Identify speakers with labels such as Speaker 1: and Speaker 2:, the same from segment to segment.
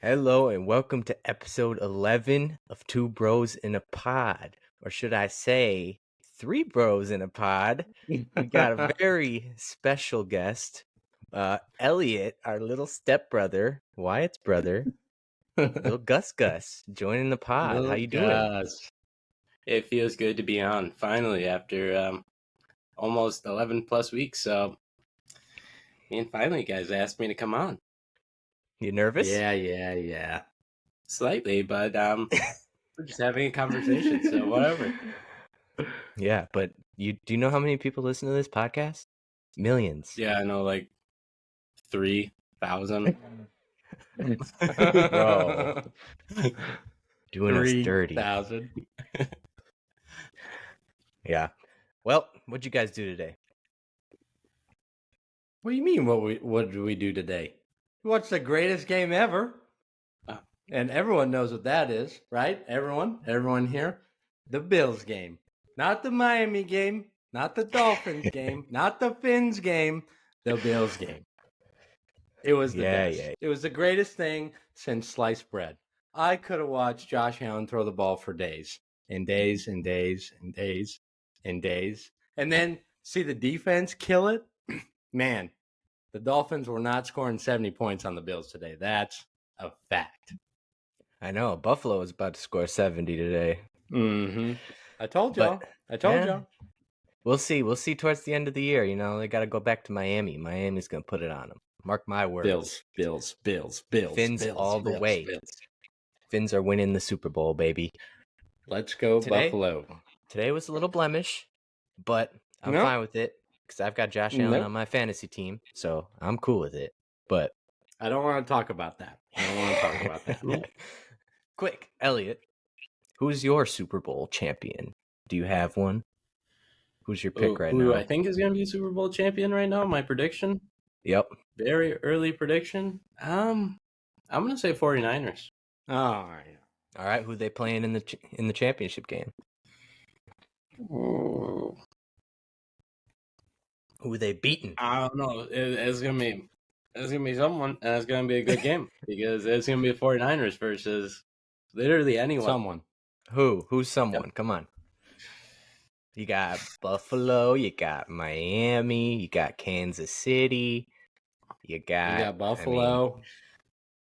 Speaker 1: Hello and welcome to episode 11 of Two Bros in a Pod. Or should I say, Three Bros in a Pod. We got a very special guest, Eliott, our little stepbrother, Wyatt's brother, little Gus Gus, joining the pod. How you doing?
Speaker 2: Gus. It feels good to be on finally after almost 11 plus weeks. So, and finally, guys asked me to come on.
Speaker 1: You nervous?
Speaker 2: Yeah. Slightly, but we're just having a conversation, so whatever.
Speaker 1: Yeah, but do you know how many people listen to this podcast? Millions.
Speaker 2: Yeah, I know, like 3,000.
Speaker 1: Bro. Doing us dirty.
Speaker 2: 3,000.
Speaker 1: Yeah. Well, what'd you guys do today?
Speaker 3: What do you mean? What did we do today? We watched the greatest game ever, and everyone knows what that is, right? Everyone here, the Bills game, not the Miami game, not the Dolphins game, not the Finns game, the Bills game. It was the best.
Speaker 1: Yeah.
Speaker 3: It was the greatest thing since sliced bread. I could have watched Josh Allen throw the ball for days and days and days and days and days, and then see the defense kill it. Man, the Dolphins were not scoring 70 points on the Bills today. That's a fact.
Speaker 1: I know. Buffalo was about to score 70 today.
Speaker 3: Mm-hmm. I told y'all. Y'all.
Speaker 1: We'll see. We'll see towards the end of the year. You know, they got to go back to Miami. Miami's going to put it on them. Mark my words.
Speaker 3: Bills.
Speaker 1: Finns all the way. Finns are winning the Super Bowl, baby.
Speaker 3: Let's go, Buffalo.
Speaker 1: Today was a little blemish, but I'm fine with it because I've got Josh Allen on my fantasy team, so I'm cool with it. But
Speaker 3: I don't want to talk about that.
Speaker 1: Quick, Eliott, who's your Super Bowl champion? Do you have one? Who's your pick right now?
Speaker 2: Who I think is going to be Super Bowl champion right now? My prediction?
Speaker 1: Yep.
Speaker 2: Very early prediction. I'm going to say 49ers.
Speaker 3: All
Speaker 1: right. Who they playing in the championship game?
Speaker 2: Ooh.
Speaker 1: Who they beating?
Speaker 2: I don't know. It's gonna be someone, and it's gonna be a good game because it's gonna be the 49ers versus literally anyone.
Speaker 3: Someone.
Speaker 1: Who's someone? Yep. Come on. You got Buffalo. You got Miami. You got Kansas City. You got
Speaker 3: Buffalo.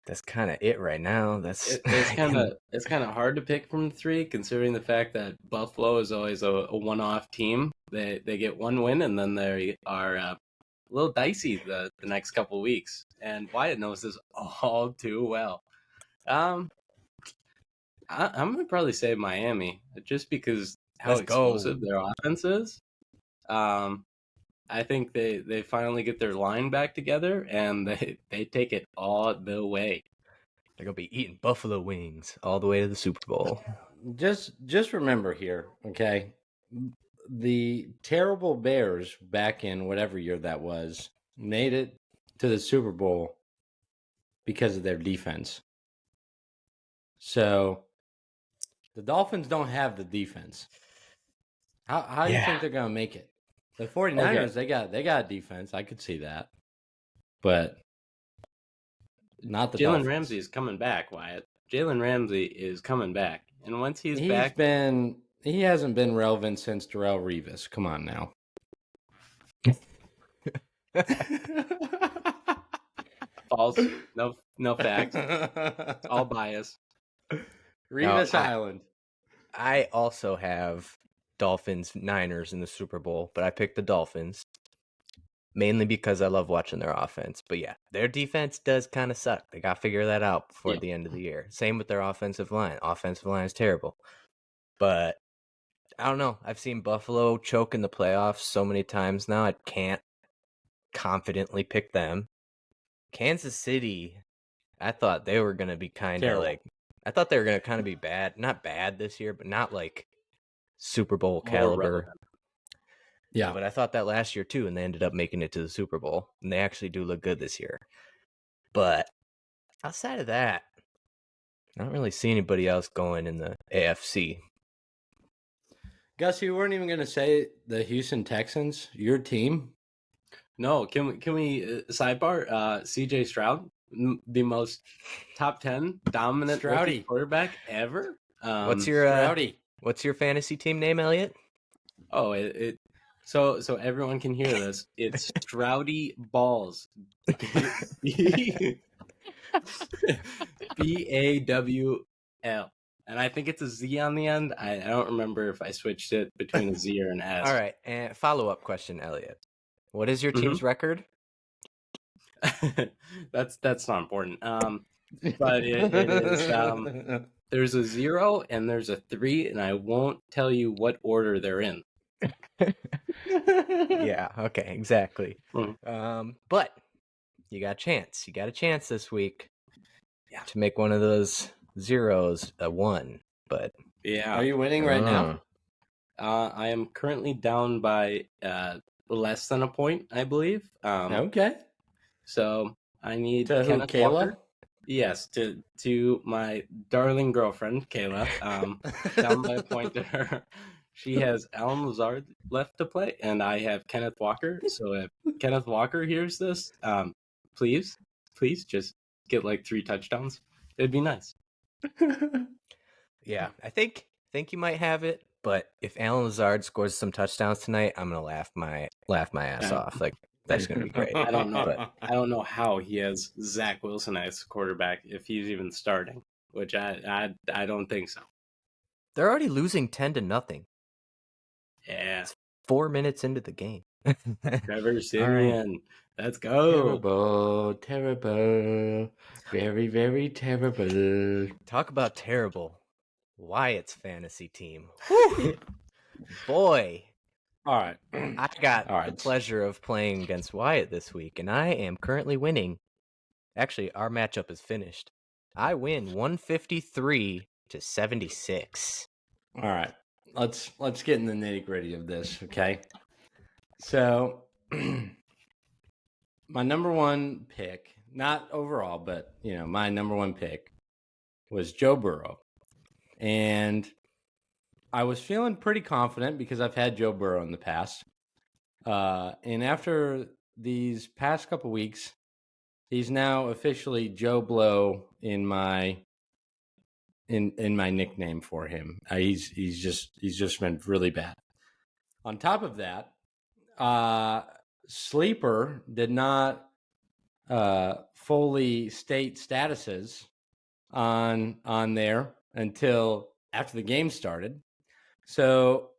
Speaker 1: That's kind of it right now.
Speaker 2: It's kind of hard to pick from the three, considering the fact that Buffalo is always a one-off team. They get one win and then they are a little dicey the next couple of weeks. And Wyatt knows this all too well. I'm gonna probably say Miami just because how explosive their offense is. I think they finally get their line back together, and they take it all the way.
Speaker 1: They're going to be eating buffalo wings all the way to the Super Bowl.
Speaker 3: Just remember here, okay? The terrible Bears back in whatever year that was made it to the Super Bowl because of their defense. So the Dolphins don't have the defense. How do you think they're going to make it? The 49ers, they got defense. I could see that. But not the Dolphins.
Speaker 2: Jalen Ramsey is coming back, Wyatt. Jalen Ramsey is coming back. And once he's back...
Speaker 3: He hasn't been relevant since Darrelle Revis. Come on now.
Speaker 2: False. No facts. All bias.
Speaker 3: Revis Island.
Speaker 1: I also have Dolphins, Niners in the Super Bowl, but I picked the Dolphins mainly because I love watching their offense. But yeah, their defense does kind of suck. They got to figure that out before the end of the year. Same with their offensive line. Offensive line is terrible. But I don't know. I've seen Buffalo choke in the playoffs so many times now. I can't confidently pick them. Kansas City, I thought they were going to be kind of like, I thought they were going to kind of be bad. Not bad this year, but not like Super Bowl caliber. Yeah, but I thought that last year too, and they ended up making it to the Super Bowl, and they actually do look good this year. But outside of that, I don't really see anybody else going in the AFC.
Speaker 3: Gus, you weren't even going to say the Houston Texans, your team?
Speaker 2: No, can we sidebar? CJ Stroud the most top 10 dominant rookie quarterback ever.
Speaker 1: What's your fantasy team name, Eliott?
Speaker 2: Oh, so everyone can hear this. It's Stroudy Balls. BAWL. And I think it's a Z on the end. I don't remember if I switched it between a Z or an S.
Speaker 1: All right, and follow-up question, Eliott. What is your team's record?
Speaker 2: That's not important. But it is there's a 0 and there's a 3, and I won't tell you what order they're in.
Speaker 1: Yeah, okay, exactly. But you got a chance. You got a chance this week to make one of those 0s a 1. But
Speaker 2: yeah,
Speaker 3: are you winning right now?
Speaker 2: I am currently down by less than a point, I believe.
Speaker 3: Okay.
Speaker 2: So I need
Speaker 3: Kenneth Kayla? Walker.
Speaker 2: Yes, to my darling girlfriend Kayla. Down by a point to her. She has Alan Lazard left to play, and I have Kenneth Walker. So if Kenneth Walker hears this, please just get like 3 touchdowns. It'd be nice.
Speaker 1: Yeah, I think you might have it, but if Alan Lazard scores some touchdowns tonight, I'm gonna laugh my ass off. Like, that's gonna be great.
Speaker 2: I don't know. But I don't know how he has Zach Wilson as quarterback if he's even starting, which I don't think so.
Speaker 1: They're already losing 10-0.
Speaker 2: Yeah,
Speaker 1: it's 4 minutes into the game.
Speaker 2: Trevor Simeon, let's go.
Speaker 3: Terrible, very, very terrible.
Speaker 1: Talk about terrible. Wyatt's fantasy team. Boy.
Speaker 3: All right.
Speaker 1: I got the pleasure of playing against Wyatt this week, and I am currently winning. Actually, our matchup is finished. I win 153-76.
Speaker 3: All right. Let's get in the nitty-gritty of this, okay? So, my number one pick, not overall, but, my number one pick was Joe Burrow. And I was feeling pretty confident because I've had Joe Burrow in the past. And after these past couple weeks, he's now officially Joe Blow in my nickname for him. He's just been really bad. On top of that, Sleeper did not fully state statuses on there until after the game started. So,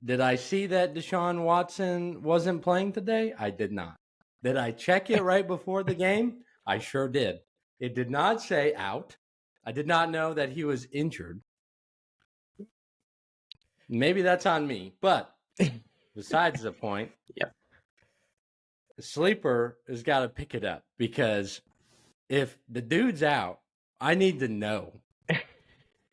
Speaker 3: did I see that Deshaun Watson wasn't playing today? I did not. Did I check it right before the game? I sure did. It did not say out. I did not know that he was injured. Maybe that's on me, but besides the point, the Sleeper has got to pick it up, because if the dude's out, I need to know.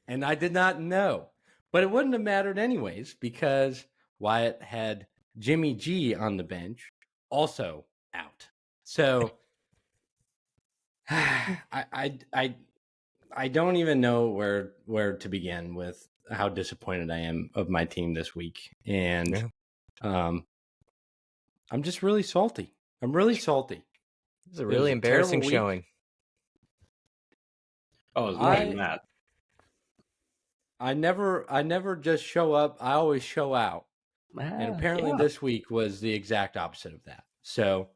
Speaker 3: And I did not know. But it wouldn't have mattered anyways, because Wyatt had Jimmy G on the bench, also out. So I don't even know where to begin with how disappointed I am of my team this week. And I'm just really salty. I'm really salty.
Speaker 1: It's a really embarrassing showing.
Speaker 2: Oh, it's more than that.
Speaker 3: I never just show up. I always show out. And apparently this week was the exact opposite of that. So,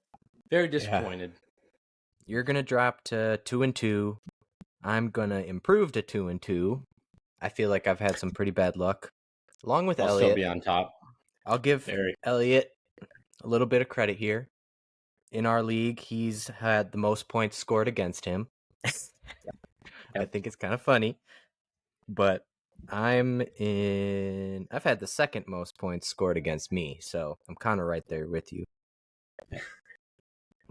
Speaker 3: very disappointed.
Speaker 1: You're going to drop to 2-2. I'm going to improve to 2-2. I feel like I've had some pretty bad luck. Along with Eliott.
Speaker 3: I'll still be on top.
Speaker 1: I'll give Eliott a little bit of credit here. In our league, he's had the most points scored against him. I think it's kind of funny. But I've had the second most points scored against me, so I'm kind of right there with you.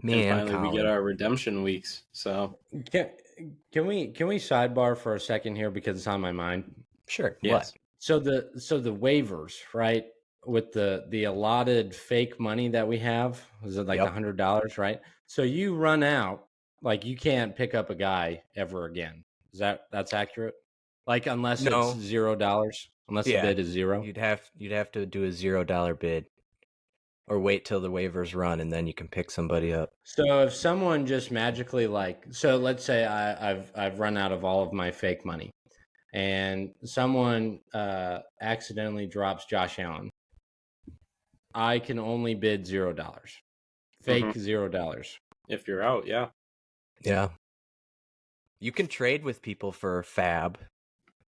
Speaker 2: Man, and finally we get our redemption weeks. So
Speaker 3: can we sidebar for a second here, because it's on my mind?
Speaker 1: Sure.
Speaker 3: Yes. What? So the waivers, right? With the allotted fake money that we have, is it like $100, right? So you run out, like you can't pick up a guy ever again. That's accurate? Like unless it's $0, unless the bid is 0.
Speaker 1: You'd have to do a $0 bid. Or wait till the waivers run and then you can pick somebody up.
Speaker 3: So if someone just magically let's say I've run out of all of my fake money, and someone accidentally drops Josh Allen, I can only bid $0. Fake $0.
Speaker 2: If you're out, yeah.
Speaker 1: Yeah. You can trade with people for fab,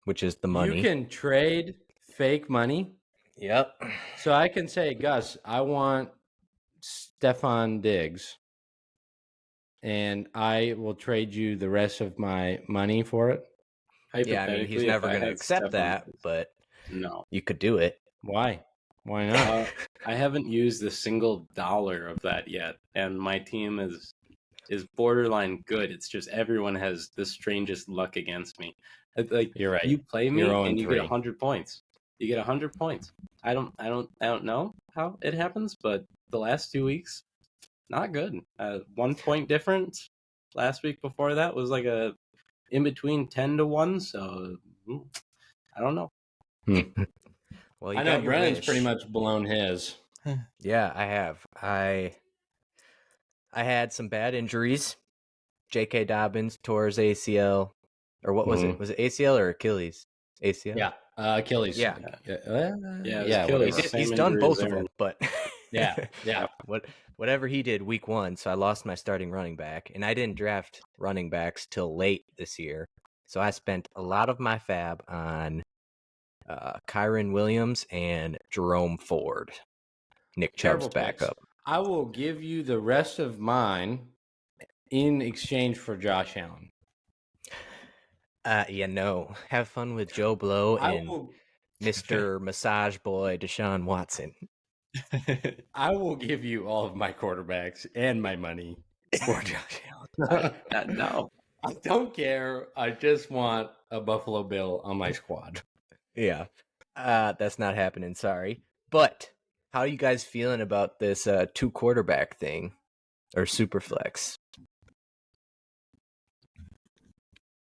Speaker 1: which is the money.
Speaker 3: You can trade fake money.
Speaker 1: Yep.
Speaker 3: So I can say, Gus, I want Stefan Diggs, and I will trade you the rest of my money for it.
Speaker 1: Yeah, I mean, he's never going to accept that, but
Speaker 2: no,
Speaker 1: you could do it.
Speaker 3: Why? Why not?
Speaker 2: I haven't used a single dollar of that yet, and my team is borderline good. It's just everyone has the strangest luck against me. Like,
Speaker 3: you're right.
Speaker 2: You play me and you
Speaker 3: 0-3.
Speaker 2: get 100 points. You get 100 points. I don't know how it happens, but the last 2 weeks, not good. 1 point difference. Last week before that was like a in between 10-1. So I don't know.
Speaker 1: Well,
Speaker 3: I know Brennan's pretty much blown his.
Speaker 1: Yeah, I have. I had some bad injuries. J.K. Dobbins tore his ACL, or what was it? Was it ACL or Achilles? ACL.
Speaker 3: Yeah, Achilles.
Speaker 1: Yeah,
Speaker 2: Achilles.
Speaker 1: He's done both of them, but
Speaker 3: yeah.
Speaker 1: Whatever he did week 1, so I lost my starting running back, and I didn't draft running backs till late this year, so I spent a lot of my fab on Kyron Williams and Jerome Ford, Nick Chubb's backup.
Speaker 3: I will give you the rest of mine in exchange for Josh Allen.
Speaker 1: No. Have fun with Joe Blow and Mr. Massage Boy Deshaun Watson.
Speaker 3: I will give you all of my quarterbacks and my money for Josh Allen.
Speaker 2: No.
Speaker 3: I don't care. I just want a Buffalo Bill on my squad.
Speaker 1: Yeah. That's not happening, sorry. But how are you guys feeling about this 2 quarterback thing or super flex?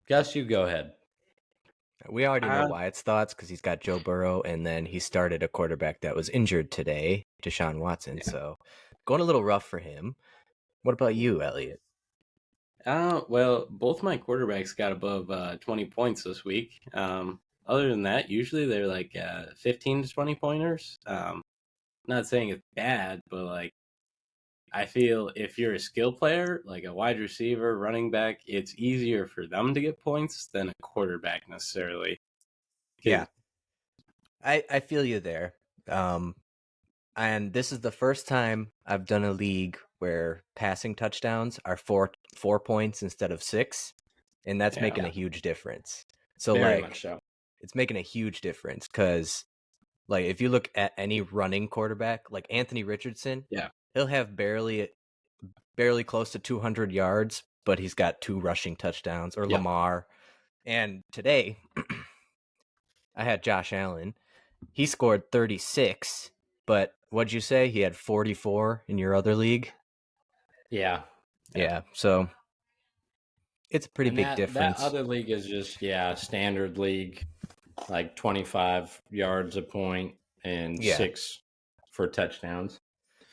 Speaker 3: Gus, you go ahead.
Speaker 1: We already know Wyatt's thoughts because he's got Joe Burrow, and then he started a quarterback that was injured today, Deshaun Watson. Yeah. So going a little rough for him. What about you, Eliott?
Speaker 2: Well, both my quarterbacks got above 20 points this week. Other than that, usually they're like 15 to 20 pointers. Not saying it's bad, but like I feel if you're a skill player, like a wide receiver, running back, it's easier for them to get points than a quarterback necessarily.
Speaker 1: Yeah. I feel you there. And this is the first time I've done a league where passing touchdowns are four points instead of 6, and that's making a huge difference. So
Speaker 3: very much so.
Speaker 1: It's making a huge difference because like if you look at any running quarterback, like Anthony Richardson, he'll have barely close to 200 yards, but he's got 2 rushing touchdowns, or Lamar. And today I had Josh Allen. He scored 36, but what'd you say? He had 44 in your other league? Yeah. So it's a pretty big difference.
Speaker 3: That other league is just, standard league, like 25 yards a point and 6 for touchdowns.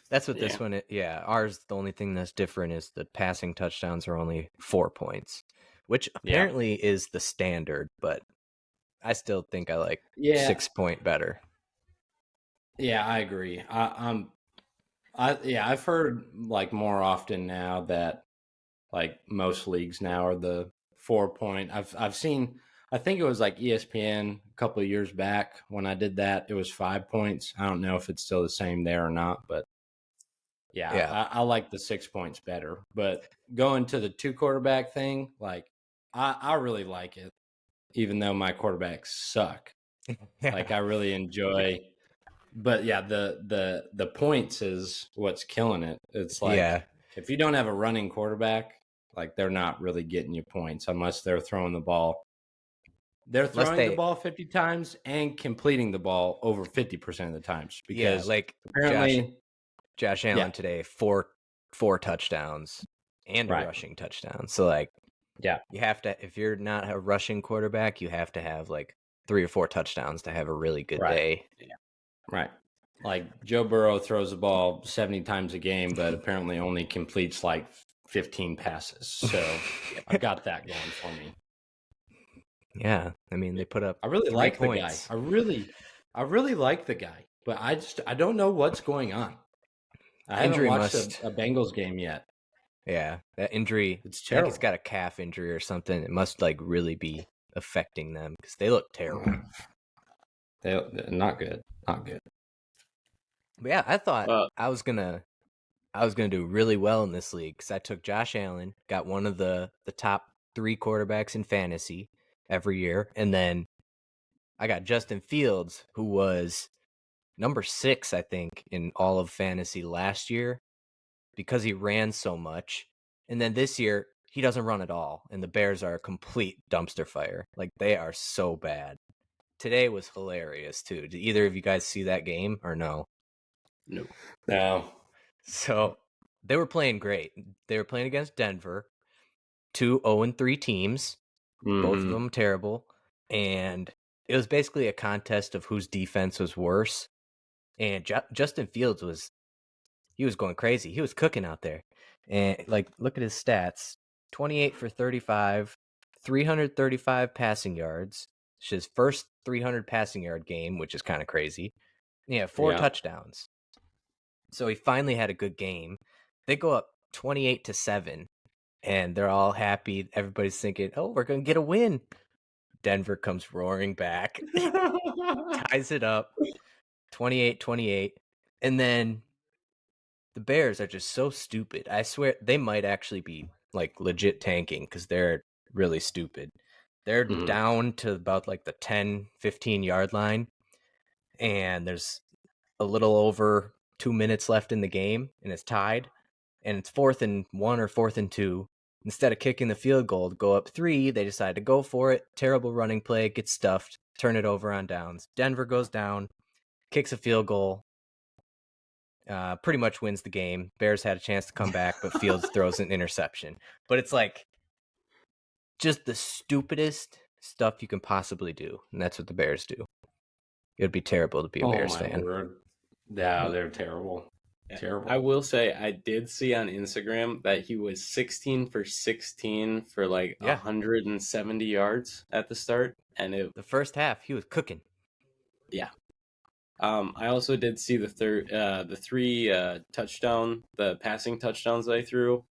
Speaker 1: That's what this one is. Yeah, ours, the only thing that's different is the passing touchdowns are only 4 points, which apparently is the standard, but I still think I like 6 point better.
Speaker 3: Yeah, I agree. I've heard like more often now that like most leagues now are the 4 point. I've seen, I think it was like ESPN a couple of years back when I did that. It was 5 points. I don't know if it's still the same there or not, but I like the 6 points better. But going to the 2 quarterback thing, like I really like it, even though my quarterbacks suck. Like I really enjoy. But the points is what's killing it. It's like if you don't have a running quarterback, like they're not really getting you points unless they're throwing the ball. They're throwing the ball 50 times and completing the ball over 50% of the times. Because
Speaker 1: like
Speaker 3: apparently
Speaker 1: Josh Allen today, 4 touchdowns and a rushing touchdown. So like you have to, if you're not a rushing quarterback, you have to have like 3 or 4 touchdowns to have a really good day.
Speaker 3: Right. Like Joe Burrow throws the ball 70 times a game, but apparently only completes like 15 passes. So I've got that going for me.
Speaker 1: Yeah, I mean they put up.
Speaker 3: I really
Speaker 1: 3
Speaker 3: like
Speaker 1: points.
Speaker 3: the guy. I really like the guy, but I don't know what's going on. I haven't watched a Bengals game yet.
Speaker 1: Yeah, that injury.
Speaker 3: It's
Speaker 1: I think
Speaker 3: terrible.
Speaker 1: he's got a calf injury or something. It must like really be affecting them because they look terrible.
Speaker 3: They're not good. Not good.
Speaker 1: But yeah, I thought I was gonna do really well in this league because I took Josh Allen, got one of the top 3 quarterbacks in fantasy every year, and then I got Justin Fields, who was number 6, I think, in all of fantasy last year because he ran so much. And then this year, he doesn't run at all, and the Bears are a complete dumpster fire. Like, they are so bad. Today was hilarious, too. Did either of you guys see that game or no?
Speaker 2: No.
Speaker 1: So, they were playing great. They were playing against Denver, 2 0-3 teams, both of them terrible. And it was basically a contest of whose defense was worse. And Justin Fields was going crazy. He was cooking out there. And like, look at his stats: 28 for 35, 335 passing yards. It's his first 300 passing yard game, which is kind of crazy. Yeah, 4 touchdowns. So he finally had a good game. They go up 28-7, and they're all happy. Everybody's thinking, "Oh, we're gonna get a win." Denver comes roaring back, ties it up, 28-28, and then the Bears are just so stupid. I swear they might actually be like legit tanking because they're really stupid. They're down to about like the 10-15 yard line, and there's a little over 2 minutes left in the game, and it's tied, and it's 4th and 1 or 4th and 2. Instead of kicking the field goal to go up 3, they decide to go for it. Terrible running play, gets stuffed, turn it over on downs. Denver goes down, kicks a field goal, pretty much wins the game. Bears had a chance to come back, but Fields throws an interception. But it's like just the stupidest stuff you can possibly do, and that's what the Bears do. It would be terrible to be a Bears fan.
Speaker 3: Word. Yeah, they're terrible. Terrible.
Speaker 2: I will say I did see on Instagram that he was 16 for 16 for like 170 yards at the start, and
Speaker 1: the first half he was cooking.
Speaker 2: Yeah. I also did see the 3 the passing touchdowns they threw.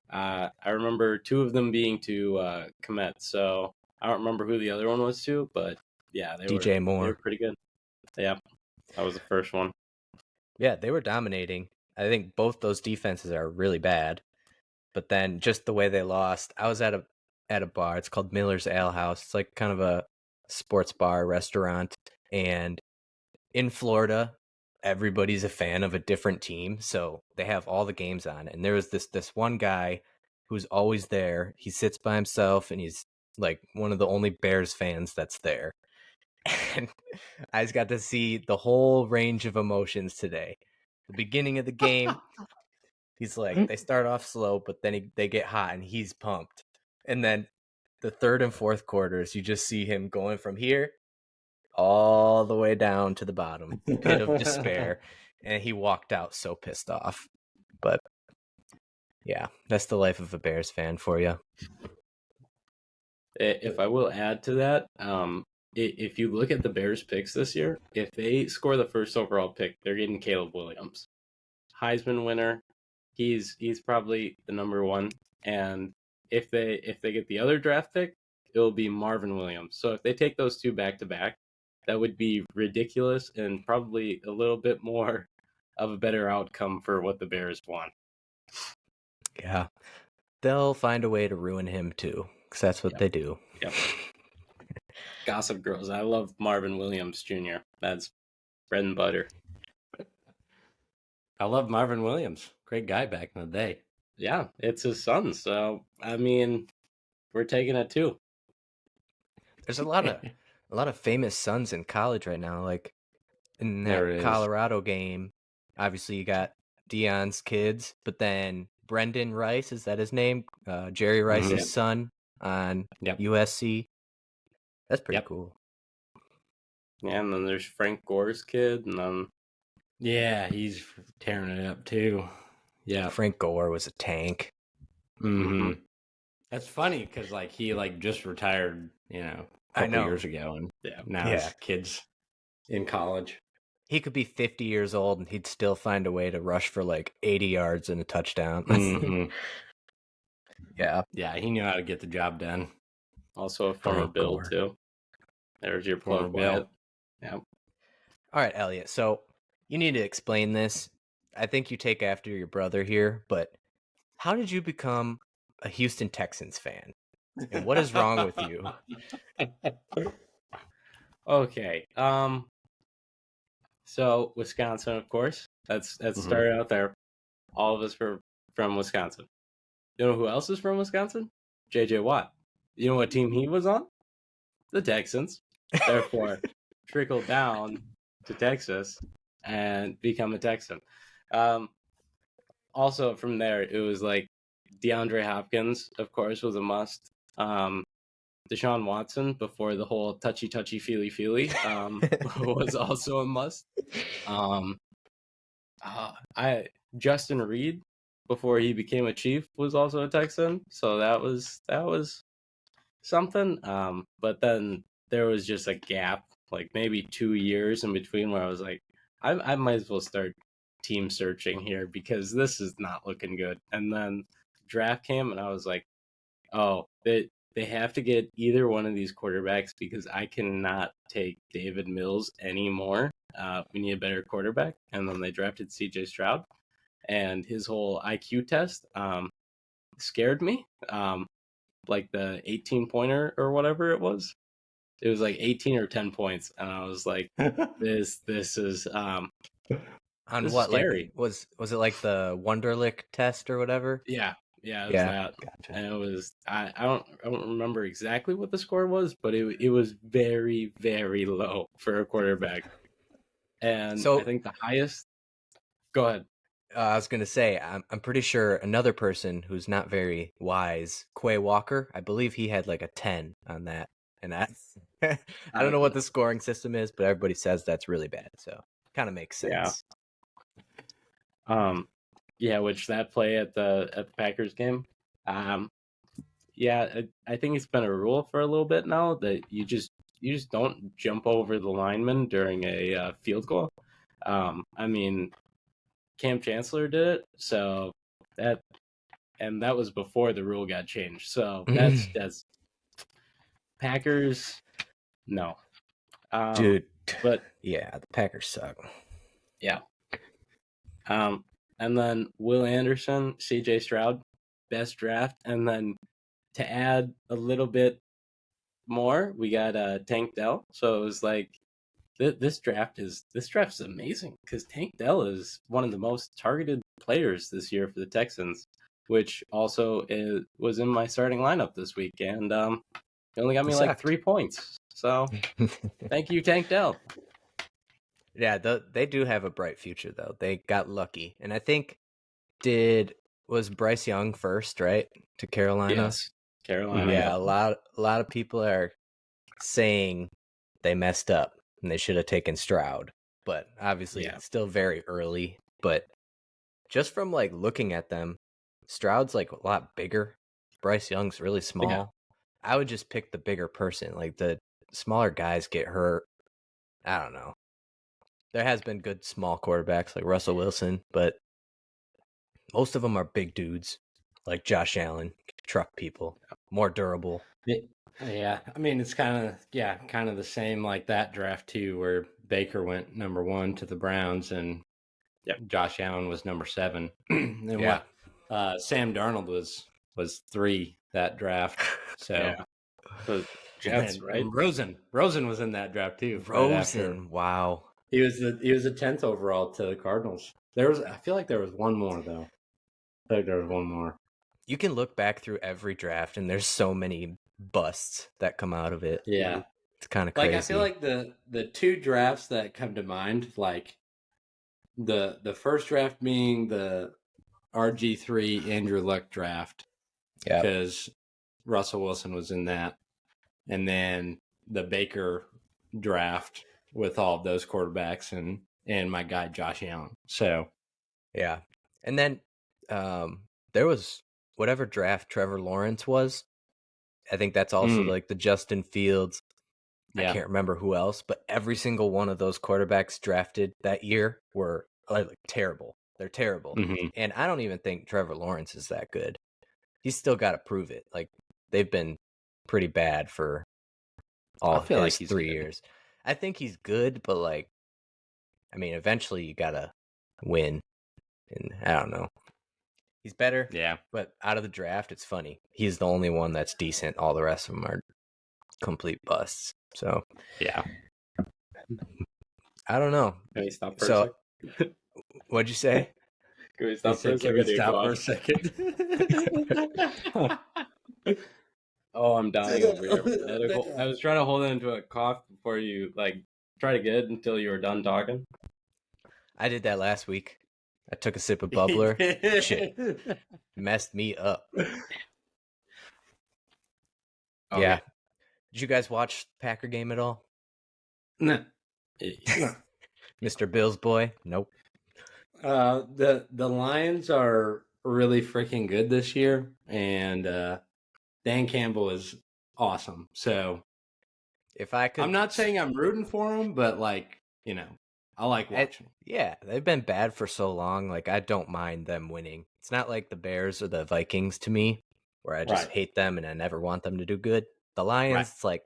Speaker 2: I remember 2 of them being to Komet, so I don't remember who the other one was to, but yeah,
Speaker 1: DJ Moore.
Speaker 2: They were pretty good. Yeah, that was the first one.
Speaker 1: Yeah, they were dominating. I think both those defenses are really bad, but then just the way they lost. I was at a bar. It's called Miller's Ale House. It's like kind of a sports bar restaurant, and in Florida, everybody's a fan of a different team, so they have all the games on. And there was this one guy who's always there. He sits by himself, and he's like one of the only Bears fans that's there. And I just got to see the whole range of emotions today. The beginning of the game, he's like, they start off slow, but then they get hot, and he's pumped. And then the 3rd and 4th quarters, you just see him going from here all the way down to the bottom, pit of despair, and he walked out so pissed off. But yeah, that's the life of a Bears fan for you.
Speaker 2: If I will add to that, if you look at the Bears picks this year, if they score the first overall pick, they're getting Caleb Williams, Heisman winner. He's probably the number 1, and if they get the other draft pick, it'll be Marvin Williams. So if they take those 2 back to back, that would be ridiculous and probably a little bit more of a better outcome for what the Bears want.
Speaker 1: Yeah, they'll find a way to ruin him too, because that's what they do.
Speaker 2: Yep. Gossip Girls. I love Marvin Williams Jr. That's bread and butter.
Speaker 3: I love Marvin Williams. Great guy back in the day.
Speaker 2: Yeah, it's his son. So I mean, we're taking it too.
Speaker 1: There's a lot of famous sons in college right now. Like in that Colorado game, obviously you got Deion's kids, but then Brendan Rice, is that his name? Jerry Rice's son on USC. That's pretty cool.
Speaker 2: Yeah, and then there's Frank Gore's kid, and then
Speaker 3: Yeah, he's tearing it up too. Yeah.
Speaker 1: Frank Gore was a tank.
Speaker 3: Mm-hmm. That's funny because he just retired, a couple years ago, and now his kid's in college.
Speaker 1: He could be 50 years old and he'd still find a way to rush for 80 yards and a touchdown.
Speaker 3: Mm-hmm.
Speaker 1: Yeah,
Speaker 3: he knew how to get the job done.
Speaker 2: Also a former
Speaker 1: Frank
Speaker 2: Bill
Speaker 1: Gore.
Speaker 2: too. There's your
Speaker 3: Former
Speaker 2: plug,
Speaker 3: Bill.
Speaker 2: Wyatt. Yeah.
Speaker 1: All right, Eliott. So you need to explain this. I think you take after your brother here, but how did you become a Houston Texans fan? And what is wrong with you?
Speaker 2: Okay. So Wisconsin, of course. That's started out there. All of us were from Wisconsin. You know who else is from Wisconsin? J.J. Watt. You know what team he was on? The Texans. Therefore, trickle down to Texas and become a Texan. Also, from there, it was DeAndre Hopkins, of course, was a must. Deshaun Watson, before the whole touchy feely, was also a must. Justin Reed, before he became a Chief, was also a Texan, so that was something. But then there was just a gap, maybe 2 years in between, where I was like, I might as well start team searching here because this is not looking good. And then draft came, and I was like, oh, they have to get either one of these quarterbacks because I cannot take David Mills anymore. We need a better quarterback. And then they drafted CJ Stroud, and his whole IQ test scared me. The 18-pointer or whatever it was. It was 18 or 10 points. And I was like, this is
Speaker 1: On
Speaker 2: this
Speaker 1: what?
Speaker 2: is scary.
Speaker 1: Was it the Wonderlic test or whatever?
Speaker 2: Yeah. Yeah, it was that. Gotcha. And it was I don't remember exactly what the score was, but it was very, very low for a quarterback. And so, I think the highest. Go ahead.
Speaker 1: I was gonna say I'm pretty sure another person who's not very wise, Quay Walker. I believe he had a 10 on that, and that's I don't know what the scoring system is, but everybody says that's really bad. So kind of makes sense.
Speaker 2: Yeah. Yeah, which that play at the Packers game, yeah, I think it's been a rule for a little bit now that you just don't jump over the lineman during a field goal. I mean, Cam Chancellor did it, so that was before the rule got changed. So that's Packers, no,
Speaker 1: dude.
Speaker 2: But
Speaker 1: yeah, the Packers suck.
Speaker 2: Yeah. And then Will Anderson, C.J. Stroud, best draft. And then to add a little bit more, we got Tank Dell. So it was this draft is amazing because Tank Dell is one of the most targeted players this year for the Texans, which also was in my starting lineup this week. And he only got me 3 points. So thank you, Tank Dell.
Speaker 1: Yeah, they do have a bright future, though. They got lucky. And I think, was Bryce Young first, right, to Carolina?
Speaker 2: Yes, Carolina.
Speaker 1: Yeah, a lot of people are saying they messed up and they should have taken Stroud. But obviously, it's still very early. But just from, looking at them, Stroud's, a lot bigger. Bryce Young's really small. Yeah. I would just pick the bigger person. The smaller guys get hurt. I don't know. There has been good small quarterbacks like Russell Wilson, but most of them are big dudes like Josh Allen, truck people, more durable.
Speaker 3: Yeah, I mean, it's kind of the same like that draft too, where Baker went number 1 to the Browns and Josh Allen was number 7. And Sam Darnold was 3 that draft. So
Speaker 2: the Jets, right?
Speaker 3: And Rosen was in that draft too.
Speaker 1: Rosen, wow.
Speaker 3: He was the 10th overall to the Cardinals. I feel like there was one more though. I think there was one more.
Speaker 1: You can look back through every draft, and there's so many busts that come out of it.
Speaker 3: Yeah,
Speaker 1: it's kind of crazy.
Speaker 3: I feel like the 2 drafts that come to mind, the first draft being the RG3 Andrew Luck draft, because Russell Wilson was in that, and then the Baker draft with all of those quarterbacks, and and my guy Josh Allen. So
Speaker 1: Yeah. And then there was whatever draft Trevor Lawrence was. I think that's also like the Justin Fields. I can't remember who else, but every single one of those quarterbacks drafted that year were like terrible. They're terrible.
Speaker 3: Mm-hmm.
Speaker 1: And I don't even think Trevor Lawrence is that good. He's still got to prove it. Like, they've been pretty bad for all
Speaker 3: I feel
Speaker 1: his
Speaker 3: like he's
Speaker 1: 3
Speaker 3: good.
Speaker 1: years. I think he's good, but like, I mean, eventually you gotta win. And I don't know. He's better.
Speaker 3: Yeah.
Speaker 1: But out of the draft, it's funny. He's the only one that's decent. All the rest of them are complete busts. So
Speaker 3: Yeah.
Speaker 1: I don't know.
Speaker 2: Can we stop for a
Speaker 1: So
Speaker 2: second?
Speaker 1: what'd you say?
Speaker 2: Can we
Speaker 3: He
Speaker 2: stop for a
Speaker 3: said, "Can we
Speaker 2: second?
Speaker 3: stop for a second?"
Speaker 2: Oh, I'm dying over here. I was trying to hold into a cough before you try to get it until you were done talking.
Speaker 1: I did that last week. I took a sip of bubbler. Shit. Messed me up.
Speaker 2: Oh,
Speaker 1: yeah. Did you guys watch the Packer game at all?
Speaker 3: No.
Speaker 1: Mr. Bills boy? Nope.
Speaker 3: The Lions are really freaking good this year, and Dan Campbell is awesome. So
Speaker 1: if I could,
Speaker 3: I'm not saying I'm rooting for him, but like, you know, I like watching.
Speaker 1: Yeah, they've been bad for so long. Like, I don't mind them winning. It's not like the Bears or the Vikings to me, where I just hate them and I never want them to do good. The Lions, it's like,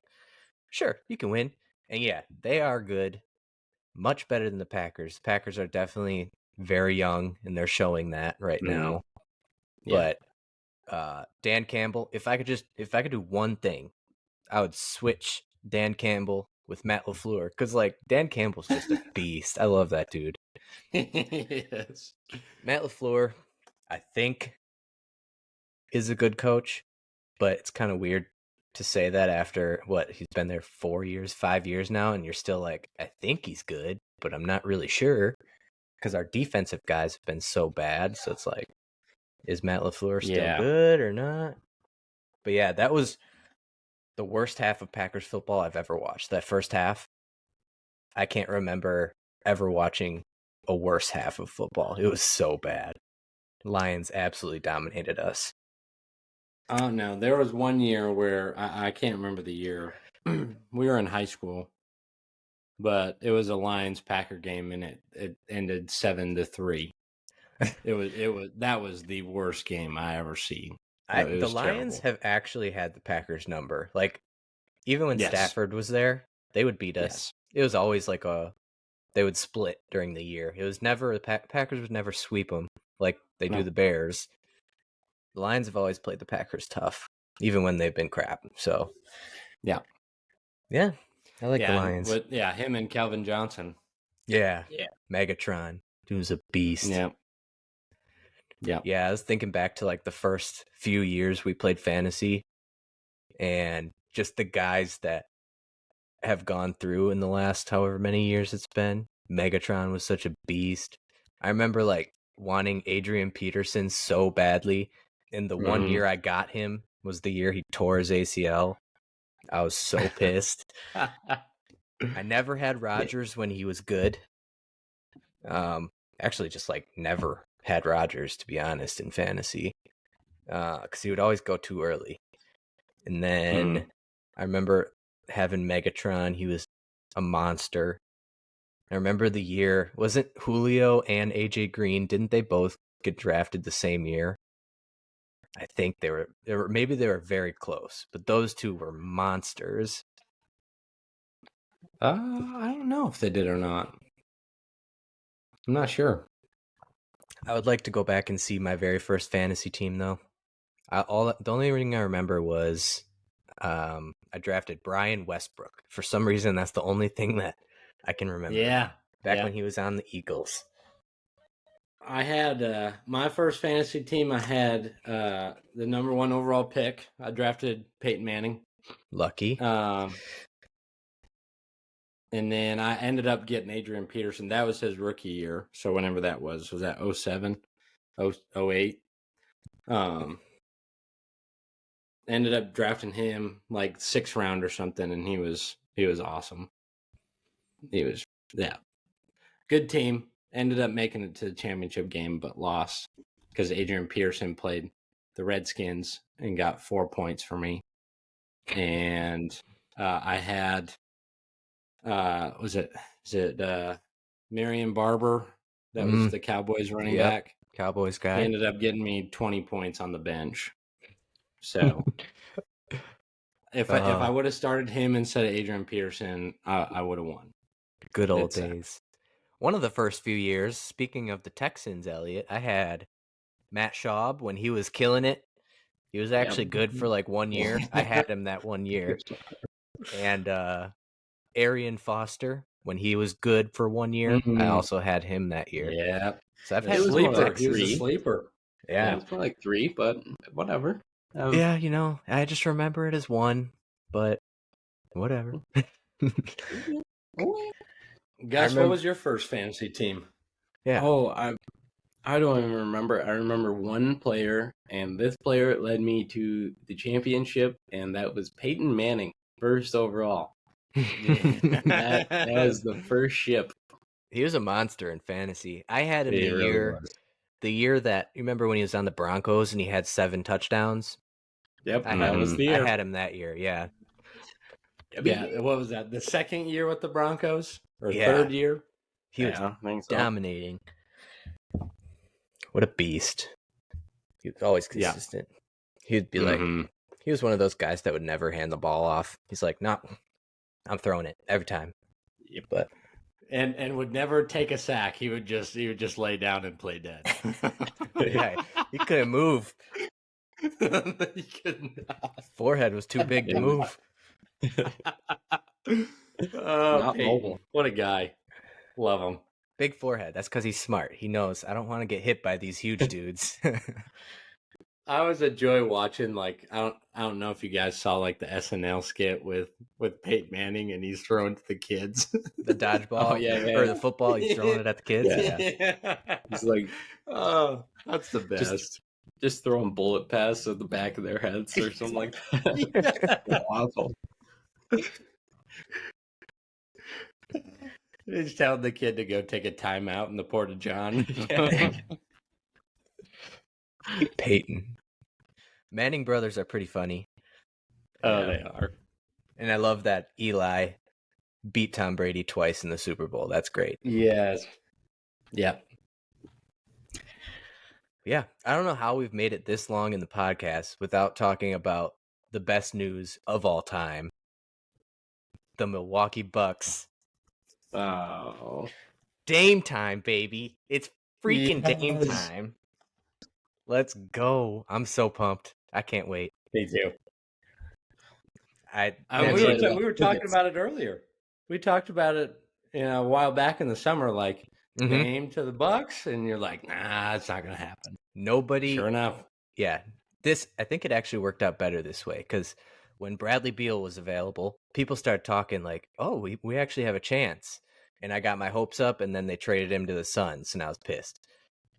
Speaker 1: sure, you can win. And yeah, they are good. Much better than the Packers. Packers are definitely very young, and they're showing that right now. Yeah. But Dan Campbell, if I could do one thing, I would switch Dan Campbell with Matt LaFleur, because like Dan Campbell's just a beast. I love that dude.
Speaker 3: Yes.
Speaker 1: Matt LaFleur, I think, is a good coach, but it's kind of weird to say that after he's been there 5 years now, and you're still like, I think he's good, but I'm not really sure, because our defensive guys have been so bad. So it's like, is Matt LaFleur still good or not? But yeah, that was the worst half of Packers football I've ever watched. That first half, I can't remember ever watching a worse half of football. It was so bad. Lions absolutely dominated us.
Speaker 3: Oh no, there was one year where I can't remember the year. We were in high school, but it was a Lions Packer game, and it ended 7-3. That was the worst game I ever seen.
Speaker 1: The Lions have actually had the Packers number. Like, even when Stafford was there, they would beat us. Yes. It was always like they would split during the year. It was never the Packers would never sweep them like they do the Bears. The Lions have always played the Packers tough, even when they've been crap. So, yeah, I like the Lions.
Speaker 3: Him and Calvin Johnson.
Speaker 1: Yeah, Megatron. He was a beast. Yeah. I was thinking back to like the first few years we played fantasy, and just the guys that have gone through in the last however many years it's been. Megatron was such a beast. I remember like wanting Adrian Peterson so badly, and the one year I got him was the year he tore his ACL. I was so pissed. I never had Rodgers when he was good. Actually, just like never had Rodgers, to be honest, in fantasy, because he would always go too early. And then I remember having Megatron. He was a monster. I remember the year, wasn't Julio and AJ Green, didn't they both get drafted the same year? I think they were maybe they were very close, but those two were monsters.
Speaker 3: I don't know if they did or not. I'm not sure.
Speaker 1: I would like to go back and see my very first fantasy team, though. The only thing I remember was I drafted Brian Westbrook. For some reason, that's the only thing that I can remember.
Speaker 3: Yeah.
Speaker 1: Back when he was on the Eagles.
Speaker 3: I had my first fantasy team. I had the number 1 overall pick. I drafted Peyton Manning.
Speaker 1: Lucky.
Speaker 3: And then I ended up getting Adrian Peterson. That was his rookie year. So whenever that was that 07, 08? Ended up drafting him like 6th round or something, and he was awesome. He was Good team. Ended up making it to the championship game, but lost because Adrian Peterson played the Redskins and got 4 points for me. And I had, is it Marion Barber? That was the Cowboys running back.
Speaker 1: Cowboys guy.
Speaker 3: He ended up getting me 20 points on the bench. So if I would have started him instead of Adrian Peterson, I would have won.
Speaker 1: Good old days. One of the first few years, speaking of the Texans, Eliott, I had Matt Schaub when he was killing it. He was actually good for like 1 year. I had him that 1 year. And Arian Foster, when he was good for 1 year, I also had him that year.
Speaker 3: Yeah.
Speaker 1: So I've had
Speaker 3: sleeper. He was a sleeper.
Speaker 2: Yeah, it was more like 3, but whatever.
Speaker 1: Yeah, I just remember it as 1, but whatever.
Speaker 3: Gus, what was your first fantasy team?
Speaker 1: Yeah.
Speaker 2: Oh, I don't even remember. I remember one player, and this player led me to the championship, and that was Peyton Manning, first overall. that was the first ship.
Speaker 1: He was a monster in fantasy. I had him the year that, you remember when he was on the Broncos and he had 7 touchdowns?
Speaker 2: Yep,
Speaker 1: that
Speaker 2: was the year.
Speaker 1: I had him that year, yeah.
Speaker 3: Yeah, what was that? The second year with the Broncos? Or third year?
Speaker 1: He was dominating. What a beast. He was always consistent. He'd be like, he was one of those guys that would never hand the ball off. He's like, no, I'm throwing it every time.
Speaker 2: Yep.
Speaker 1: But
Speaker 3: and would never take a sack. He would just lay down and play dead.
Speaker 1: Yeah, he couldn't move.
Speaker 3: He could not.
Speaker 1: Forehead was too big to move.
Speaker 3: Not mobile. What a guy. Love him.
Speaker 1: Big forehead. That's because he's smart. He knows I don't want to get hit by these huge dudes.
Speaker 3: I always enjoy watching, like, I don't know if you guys saw like the SNL skit with Peyton Manning and he's throwing to the kids.
Speaker 1: The dodgeball or the football, he's throwing it at the kids. Yeah.
Speaker 2: He's like,
Speaker 3: oh, that's the best.
Speaker 2: Just throwing bullet pass at the back of their heads or something like that. Awful.
Speaker 3: He's telling the kid to go take a timeout in the Porta John.
Speaker 1: Peyton. Manning brothers are pretty funny.
Speaker 3: Oh, they are.
Speaker 1: And I love that Eli beat Tom Brady twice in the Super Bowl. That's great.
Speaker 3: Yes. Yep.
Speaker 1: Yeah. I don't know how we've made it this long in the podcast without talking about the best news of all time. The Milwaukee Bucks.
Speaker 2: Oh.
Speaker 1: Dame time, baby. It's freaking Dame time. Let's go. I'm so pumped. I can't wait.
Speaker 3: Me too.
Speaker 1: We
Speaker 3: were talking about it earlier. We talked about it a while back in the summer, like Dame to the Bucks, and you're like, nah, it's not going to happen.
Speaker 1: Nobody.
Speaker 3: Sure enough.
Speaker 1: Yeah. I think it actually worked out better this way because when Bradley Beal was available, people started talking like, oh, we actually have a chance. And I got my hopes up, and then they traded him to the Suns, and I was pissed.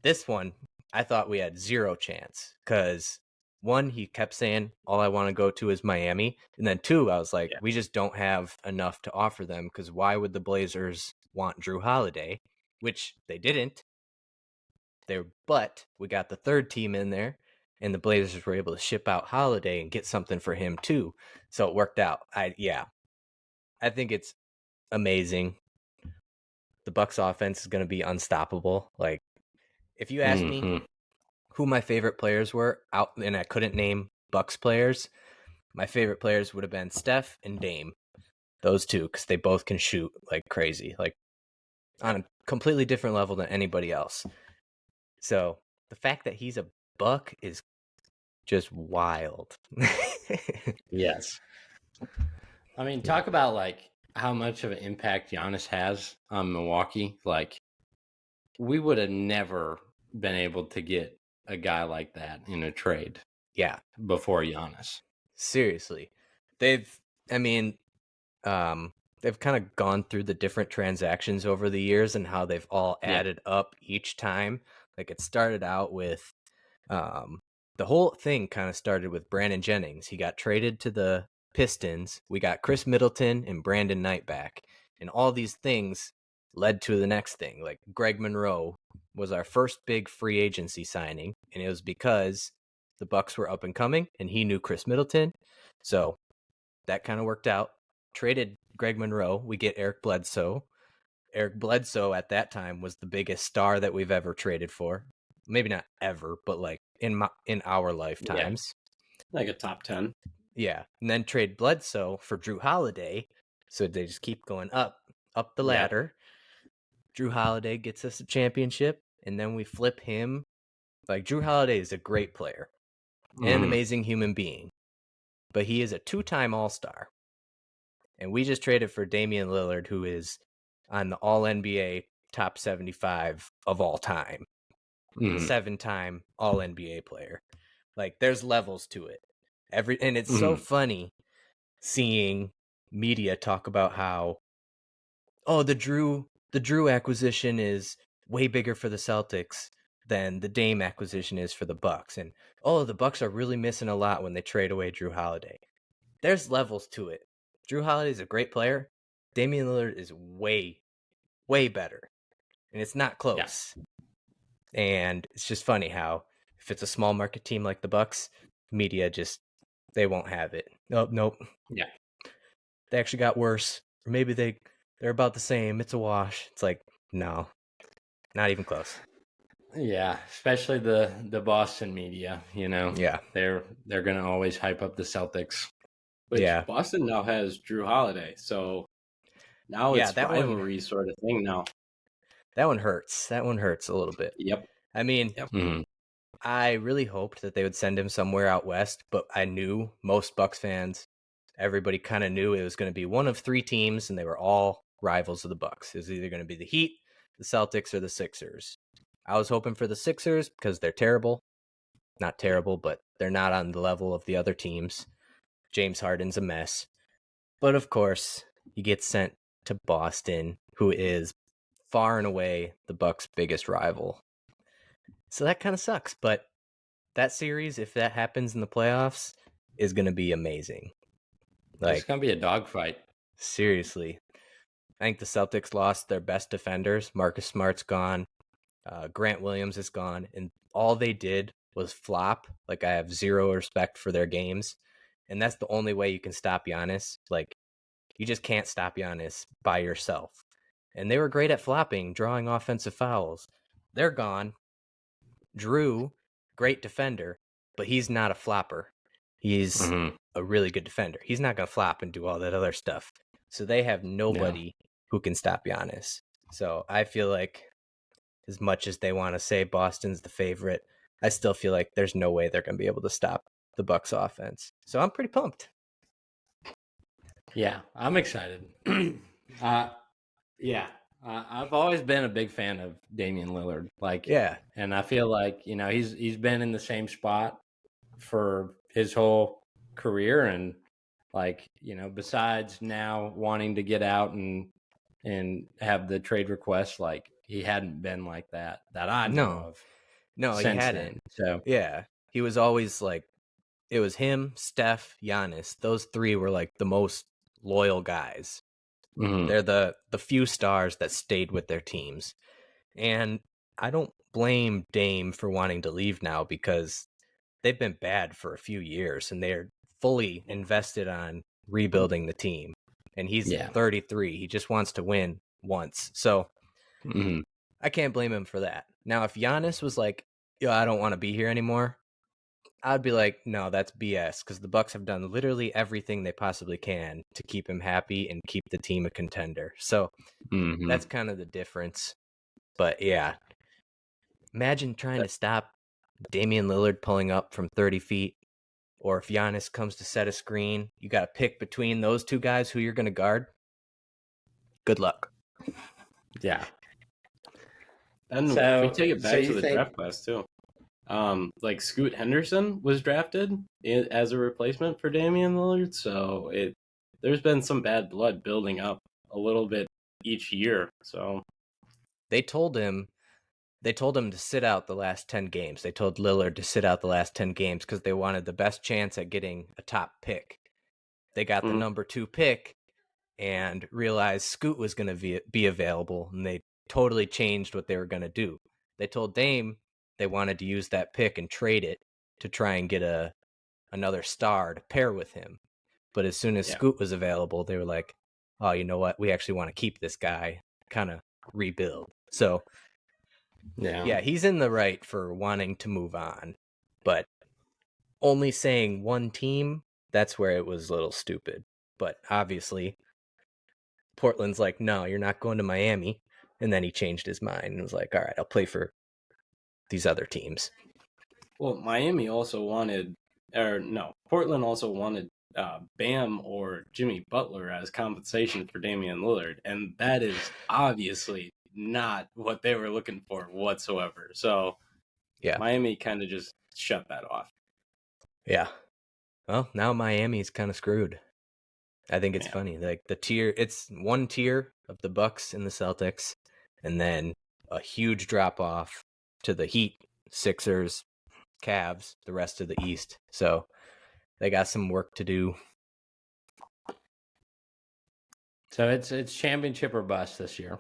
Speaker 1: This one, I thought we had 0 chance because 1, he kept saying, all I want to go to is Miami. And then 2, I was like, we just don't have enough to offer them because why would the Blazers want Drew Holiday? Which they didn't. But we got the 3rd team in there, and the Blazers were able to ship out Holiday and get something for him too. So it worked out. I think it's amazing. The Bucks offense is going to be unstoppable. Like, if you ask me who my favorite players were out, and I couldn't name Bucks players, my favorite players would have been Steph and Dame. Those two, because they both can shoot like crazy, like on a completely different level than anybody else. So the fact that he's a Buck is just wild.
Speaker 3: Yes. I mean, talk about like how much of an impact Giannis has on Milwaukee. Like, we would have never been able to get a guy like that in a trade.
Speaker 1: Yeah.
Speaker 3: Before Giannis.
Speaker 1: Seriously. They've kind of gone through the different transactions over the years and how they've all added up each time. Like, it started out with the whole thing kind of started with Brandon Jennings. He got traded to the Pistons. We got Chris Middleton and Brandon Knight back. And all these things led to the next thing. Like Greg Monroe was our first big free agency signing, and it was because the Bucks were up and coming, and he knew Chris Middleton. So that kind of worked out. Traded Greg Monroe. We get Eric Bledsoe. Eric Bledsoe at that time was the biggest star that we've ever traded for. Maybe not ever, but like in our lifetimes.
Speaker 2: Yeah. Like a top 10.
Speaker 1: Yeah. And then trade Bledsoe for Drew Holiday. So they just keep going up the ladder. Drew Holiday gets us a championship, and then we flip him. Like, Drew Holiday is a great player and an amazing human being, but he is a 2-time All-Star. And we just traded for Damian Lillard, who is on the All-NBA top 75 of all time. 7-time All-NBA player. Like, there's levels to it. And it's so funny seeing media talk about how, oh, the Drew acquisition is way bigger for the Celtics than the Dame acquisition is for the Bucks. And, oh, the Bucks are really missing a lot when they trade away Drew Holiday. There's levels to it. Drew Holiday is a great player. Damian Lillard is way, way better. And it's not close. Yeah. And it's just funny how if it's a small market team like the Bucks, media just, they won't have it. Nope.
Speaker 3: Yeah.
Speaker 1: They actually got worse. Or maybe they're about the same. It's a wash. It's like, no, not even close.
Speaker 3: Yeah, especially the Boston media, you know.
Speaker 1: Yeah.
Speaker 3: They're going to always hype up the Celtics.
Speaker 2: Which Boston now has Drew Holiday, so now it's rivalry sort of thing now.
Speaker 1: That one hurts. That one hurts a little bit.
Speaker 2: Yep.
Speaker 1: I mean, I really hoped that they would send him somewhere out west, but I knew most Bucks fans, everybody kind of knew it was going to be one of 3 teams, and they were all rivals of the Bucks. It was either going to be the Heat, the Celtics, or the Sixers. I was hoping for the Sixers because they're terrible. Not terrible, but they're not on the level of the other teams. James Harden's a mess. But of course, he gets sent to Boston, who is far and away the Bucks' biggest rival. So that kind of sucks. But that series, if that happens in the playoffs, is going to be amazing.
Speaker 3: Like, it's going to be a dogfight.
Speaker 1: Seriously. I think the Celtics lost their best defenders. Marcus Smart's gone. Grant Williams is gone. And all they did was flop. Like, I have zero respect for their games. And that's the only way you can stop Giannis. Like, you just can't stop Giannis by yourself. And they were great at flopping, drawing offensive fouls. They're gone. Drew, great defender, but he's not a flopper. He's a really good defender. He's not going to flop and do all that other stuff. So they have nobody who can stop Giannis. So I feel like as much as they want to say Boston's the favorite, I still feel like there's no way they're going to be able to stop the Bucks offense. So I'm pretty pumped.
Speaker 3: Yeah, I'm excited. I've always been a big fan of Damian Lillard. And I feel like, you know, he's been in the same spot for his whole career, and like, you know, besides now wanting to get out and have the trade request, like he hadn't been like that I know of.
Speaker 1: No, he hadn't.
Speaker 3: Then. So
Speaker 1: yeah, he was always like, it was him, Steph, Giannis. Those 3 were like the most loyal guys. They're the few stars that stayed with their teams. And I don't blame Dame for wanting to leave now, because they've been bad for a few years and they're fully invested on rebuilding the team. And he's 33. He just wants to win once. So I can't blame him for that. Now, if Giannis was like, yo, I don't want to be here anymore, I'd be like, no, that's BS, because the Bucks have done literally everything they possibly can to keep him happy and keep the team a contender. So that's kind of the difference. But yeah, imagine trying to stop Damian Lillard pulling up from 30 feet, or if Giannis comes to set a screen, you got to pick between those 2 guys who you're going to guard. Good luck.
Speaker 3: Yeah.
Speaker 2: And if we take it back to the draft class too. Like Scoot Henderson was drafted as a replacement for Damian Lillard, so there's been some bad blood building up a little bit each year. So
Speaker 1: they told him to sit out the last 10 games. They told Lillard to sit out the last 10 games because they wanted the best chance at getting a top pick. They got the number 2 pick, and realized Scoot was going to be available, and they totally changed what they were going to do. They told Dame they wanted to use that pick and trade it to try and get another star to pair with him. But as soon as Scoot was available, they were like, oh, you know what? We actually want to keep this guy, kind of rebuild. So, yeah, he's in the right for wanting to move on. But only saying one team, that's where it was a little stupid. But obviously, Portland's like, no, you're not going to Miami. And then he changed his mind and was like, all right, I'll play for these other teams.
Speaker 2: Well, Miami also wanted, Portland also wanted Bam or Jimmy Butler as compensation for Damian Lillard, and that is obviously not what they were looking for whatsoever. So, yeah, Miami kind of just shut that off.
Speaker 1: Yeah. Well, now Miami's kind of screwed. I think it's funny. Like it's one tier of the Bucks and the Celtics, and then a huge drop off to the Heat, Sixers, Cavs, the rest of the East. So they got some work to do.
Speaker 3: So it's championship or bust this year.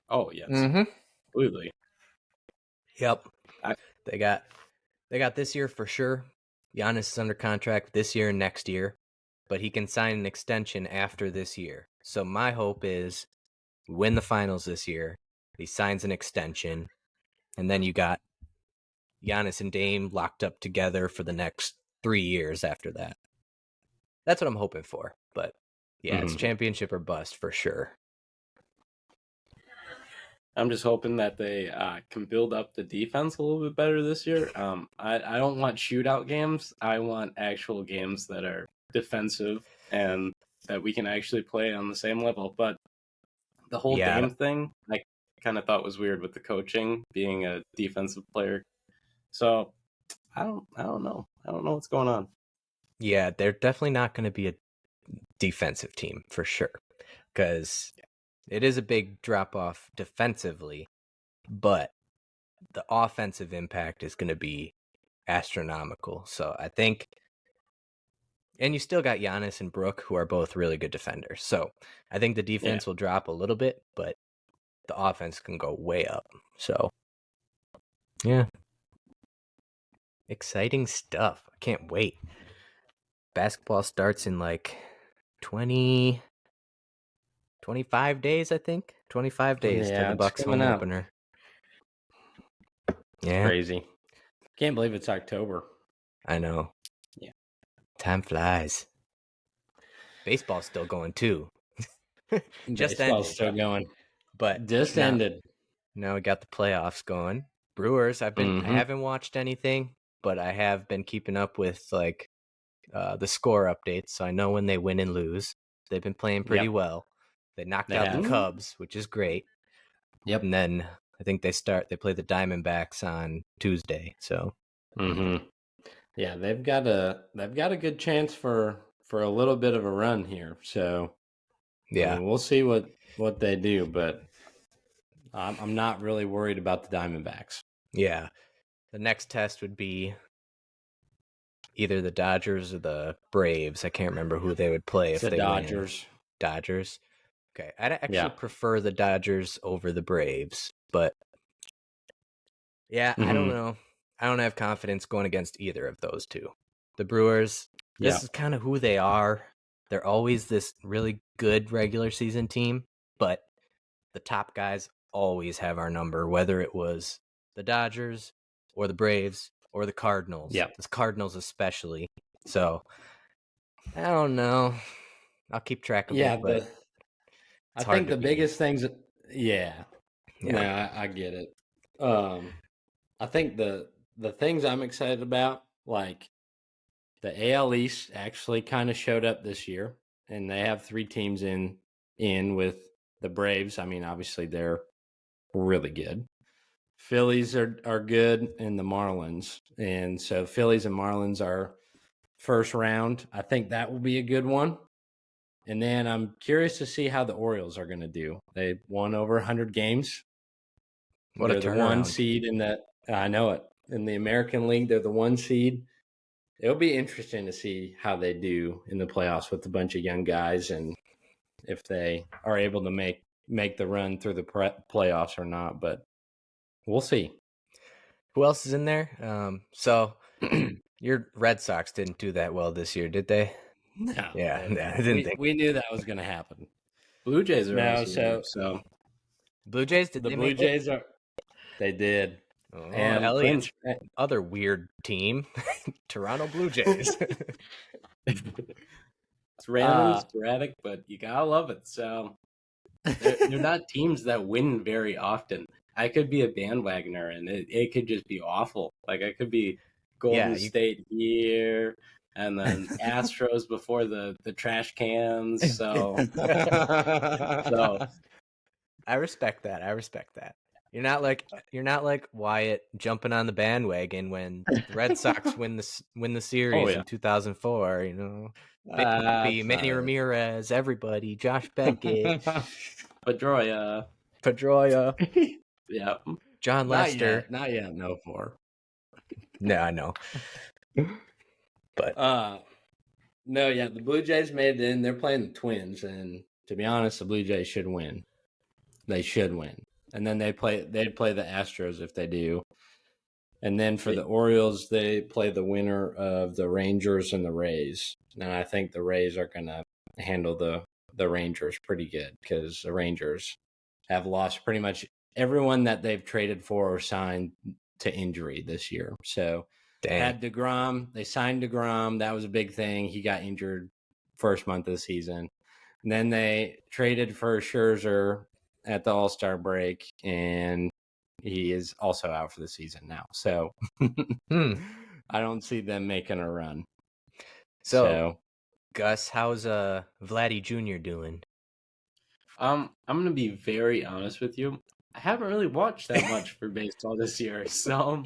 Speaker 2: Oh yes, absolutely.
Speaker 1: Yep. They got this year for sure. Giannis is under contract this year and next year, but he can sign an extension after this year. So my hope is we win the finals this year. He signs an extension, and then you got Giannis and Dame locked up together for the next 3 years after that. That's what I'm hoping for. But yeah, it's championship or bust for sure.
Speaker 2: I'm just hoping that they can build up the defense a little bit better this year. I don't want shootout games. I want actual games that are defensive and that we can actually play on the same level. But the whole Dame thing, I kind of thought was weird with the coaching being a defensive player. So I don't know. I don't know what's going on.
Speaker 1: Yeah, they're definitely not going to be a defensive team for sure, because it is a big drop off defensively, but the offensive impact is going to be astronomical. So I think, and you still got Giannis and Brook, who are both really good defenders. So I think the defense will drop a little bit, but the offense can go way up. So yeah, exciting stuff. I can't wait. Basketball starts in like 25 days, I think. 25 days to the Bucks home opener. Yeah.
Speaker 3: Crazy. Can't believe it's October.
Speaker 1: I know.
Speaker 2: Yeah.
Speaker 1: Time flies. Baseball's still going too.
Speaker 3: Just ended. Still going.
Speaker 1: But
Speaker 3: just ended.
Speaker 1: Now we got the playoffs going. Brewers, I haven't watched anything, but I have been keeping up with like the score updates, so I know when they win and lose. They've been playing pretty well. They knocked out the Cubs, which is great.
Speaker 3: Yep.
Speaker 1: And then I think they play the Diamondbacks on Tuesday. So
Speaker 3: yeah, they've got a good chance for a little bit of a run here. So yeah, I mean, we'll see what they do, but I'm not really worried about the Diamondbacks.
Speaker 1: Yeah. The next test would be either the Dodgers or the Braves. I can't remember who they would play if they
Speaker 3: Dodgers.
Speaker 1: Win. Dodgers. Okay. I'd actually prefer the Dodgers over the Braves, but yeah, I don't know. I don't have confidence going against either of those two. The Brewers, this is kind of who they are. They're always this really good regular season team, but the top guys always have our number, whether it was the Dodgers or the Braves or the Cardinals.
Speaker 3: Yeah.
Speaker 1: The Cardinals especially. So, I don't know. I'll keep track of it, but
Speaker 3: I think the biggest things... Yeah. No, I get it. I think the things I'm excited about, like the AL East actually kind of showed up this year, and they have 3 teams in with the Braves. I mean, obviously they're really good. Phillies are good, and the Marlins. And so Phillies and Marlins are first round. I think that will be a good one. And then I'm curious to see how the Orioles are going to do. They won over 100 games.
Speaker 1: What a turnaround.
Speaker 3: They're the 1 seed in that. I know it. In the American League, they're the 1 seed. It'll be interesting to see how they do in the playoffs with a bunch of young guys. And if they are able to make the run through the playoffs or not, but we'll see.
Speaker 1: Who else is in there? So your Red Sox didn't do that well this year, did they?
Speaker 3: No.
Speaker 1: Yeah, I didn't think.
Speaker 3: We knew that was going to happen.
Speaker 2: Blue Jays are
Speaker 3: No,
Speaker 2: also so
Speaker 1: Blue Jays, did
Speaker 3: the
Speaker 1: they
Speaker 3: Blue
Speaker 1: make it?
Speaker 3: Jays are. They did.
Speaker 1: Oh,
Speaker 3: And
Speaker 1: Elliott's other weird team, Toronto Blue Jays.
Speaker 2: it's random and sporadic, but you gotta love it. So they're not teams that win very often. I could be a bandwagoner, and it could just be awful. Like I could be Golden State here, and then Astros before the trash cans. So
Speaker 1: I respect that. You're not like Wyatt jumping on the bandwagon when the Red Sox win the series in 2004. You know, Big Papi, Manny Ramirez, everybody, Josh Beckett,
Speaker 2: Pedroia,
Speaker 1: yeah, John Lester.
Speaker 3: Not yet. No more.
Speaker 1: No, I know. But
Speaker 3: no, yeah, the Blue Jays made it in. They're playing the Twins, and to be honest, the Blue Jays should win. They should win. And then they'd play the Astros if they do. And then for the Orioles, they play the winner of the Rangers and the Rays. And I think the Rays are going to handle the Rangers pretty good because the Rangers have lost pretty much everyone that they've traded for or signed to injury this year. So they had DeGrom. They signed DeGrom. That was a big thing. He got injured first month of the season. And then they traded for Scherzer at the All-Star break, and he is also out for the season now. So I don't see them making a run.
Speaker 1: So Gus, how's Vladdy Jr. doing?
Speaker 2: I'm gonna be very honest with you. I haven't really watched that much for baseball this year, so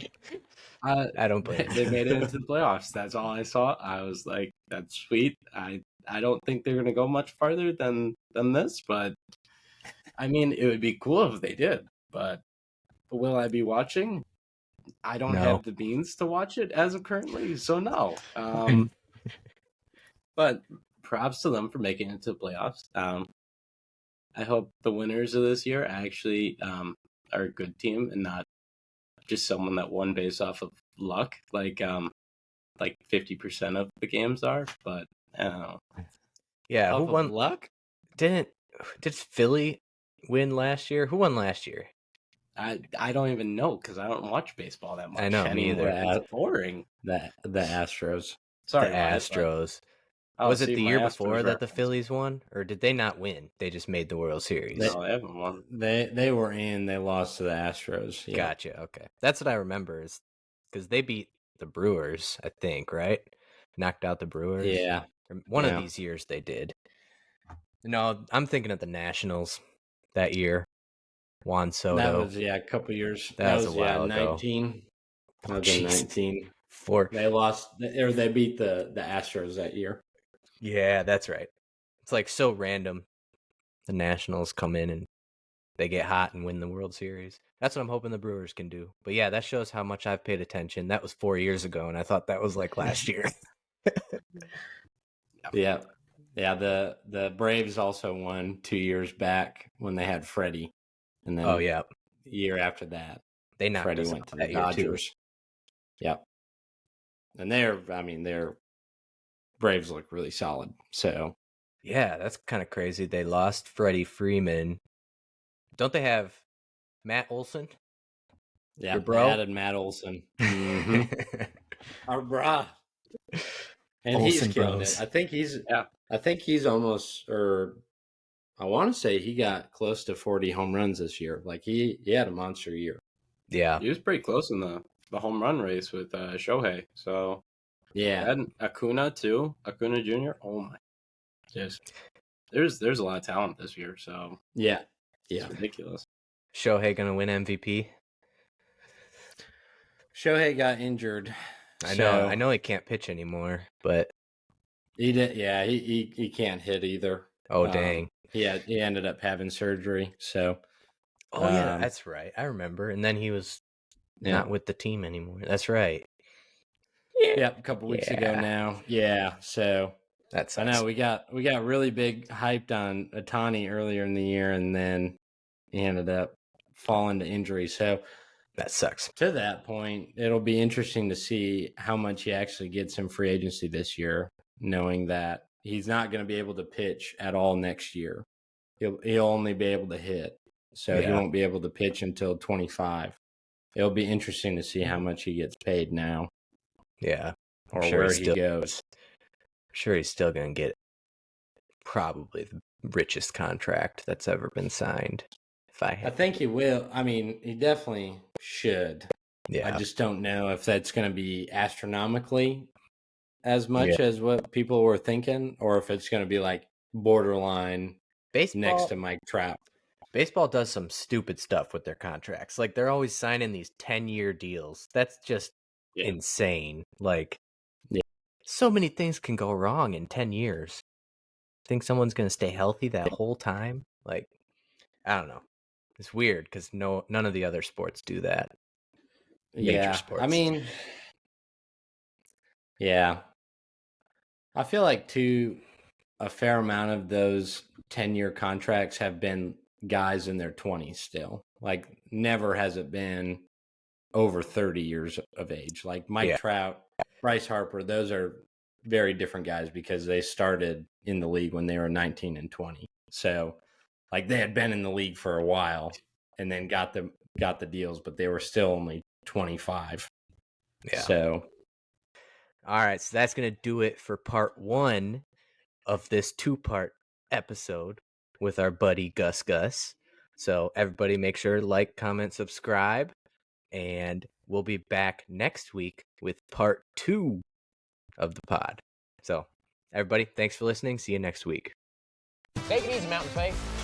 Speaker 1: I don't blame.
Speaker 2: They made it into the playoffs. That's all I saw. I was like, "That's sweet." I don't think they're gonna go much farther than this, but I mean, it would be cool if they did. But will I be watching? I don't have the means to watch it as of currently, so no. But props to them for making it to the playoffs. I hope the winners of this year actually are a good team and not just someone that won based off of luck, like 50% of the games are. But I don't know.
Speaker 1: Yeah, who won
Speaker 3: luck?
Speaker 1: Did Philly win last year? Who won last year?
Speaker 2: I don't even know because I don't watch baseball that much.
Speaker 1: I know, me either.
Speaker 2: It's boring.
Speaker 3: The Astros.
Speaker 2: Sorry,
Speaker 1: the Astros. Was it the year before that the Phillies won, or did they not win? They just made the World Series.
Speaker 2: No, they haven't won.
Speaker 3: They were in. They lost to the Astros. Yeah.
Speaker 1: Gotcha. Okay, that's what I remember is because they beat the Brewers, I think, right? Knocked out the Brewers.
Speaker 3: Yeah.
Speaker 1: One of these years they did. No, I'm thinking of the Nationals that year. Juan Soto.
Speaker 3: That was a couple years.
Speaker 1: That was a while ago.
Speaker 3: 19. That was 19. They lost, or they beat the Astros that year.
Speaker 1: Yeah, that's right. It's like so random. The Nationals come in and they get hot and win the World Series. That's what I'm hoping the Brewers can do. But yeah, that shows how much I've paid attention. That was 4 years ago, and I thought that was like last year.
Speaker 3: Yeah. Yeah, the Braves also won 2 years back when they had Freddie. And then the year after that,
Speaker 1: they knocked
Speaker 3: Freddie
Speaker 1: us
Speaker 3: went
Speaker 1: out
Speaker 3: to the
Speaker 1: that year
Speaker 3: Dodgers.
Speaker 1: too.
Speaker 3: Yep. And their Braves look really solid. So
Speaker 1: yeah, that's kind of crazy. They lost Freddie Freeman. Don't they have Matt Olson?
Speaker 3: Yeah,
Speaker 1: your bro?
Speaker 3: They added Matt Olson. Mm-hmm. Our brah. And
Speaker 1: Olson
Speaker 3: he's killing
Speaker 1: bros.
Speaker 3: it. I think he's almost, or I want to say he got close to 40 home runs this year. Like he had a monster year.
Speaker 1: Yeah.
Speaker 2: He was pretty close in the home run race with Shohei. So
Speaker 3: yeah.
Speaker 2: And Acuna too. Acuna Jr. Oh my. There's a lot of talent this year, so
Speaker 3: yeah.
Speaker 2: It's ridiculous.
Speaker 1: Shohei gonna win MVP?
Speaker 3: Shohei got injured.
Speaker 1: I know he can't pitch anymore, but
Speaker 3: he did. Yeah, he can't hit either.
Speaker 1: Oh dang!
Speaker 3: He ended up having surgery. So,
Speaker 1: yeah, that's right. I remember. And then he was not with the team anymore. That's right.
Speaker 3: Yeah, a couple weeks ago now. Yeah. So,
Speaker 1: That sucks.
Speaker 3: I know we got really big hyped on Otani earlier in the year, and then he ended up falling to injury. So
Speaker 1: that sucks.
Speaker 3: To that point, it'll be interesting to see how much he actually gets in free agency this year, knowing that he's not going to be able to pitch at all next year. He'll only be able to hit, so he won't be able to pitch until 25. It'll be interesting to see how much he gets paid now.
Speaker 1: Yeah,
Speaker 3: or where he goes.
Speaker 1: I'm sure he's still going to get probably the richest contract that's ever been signed.
Speaker 3: I think he will. I mean, he definitely should.
Speaker 1: Yeah.
Speaker 3: I just don't know if that's going to be astronomically as much as what people were thinking, or if it's going to be like borderline next to Mike Trout.
Speaker 1: Baseball does some stupid stuff with their contracts. Like, they're always signing these 10-year deals. That's just insane. Like, so many things can go wrong in 10 years. Think someone's going to stay healthy that whole time? Like, I don't know. It's weird because none of the other sports do that. Major sports.
Speaker 3: I mean, I feel like a fair amount of those 10-year contracts have been guys in their 20s still. Like, never has it been over 30 years of age. Like Mike Trout, Bryce Harper, those are very different guys because they started in the league when they were 19 and 20. So, like, they had been in the league for a while and then got the deals, but they were still only 25.
Speaker 1: Yeah.
Speaker 3: So,
Speaker 1: all right. So that's going to do it for part 1 of this 2-part episode with our buddy Gus Gus. So everybody make sure to like, comment, subscribe, and we'll be back next week with part 2 of the pod. So everybody, thanks for listening. See you next week.
Speaker 4: Take it easy, Mountain Faith.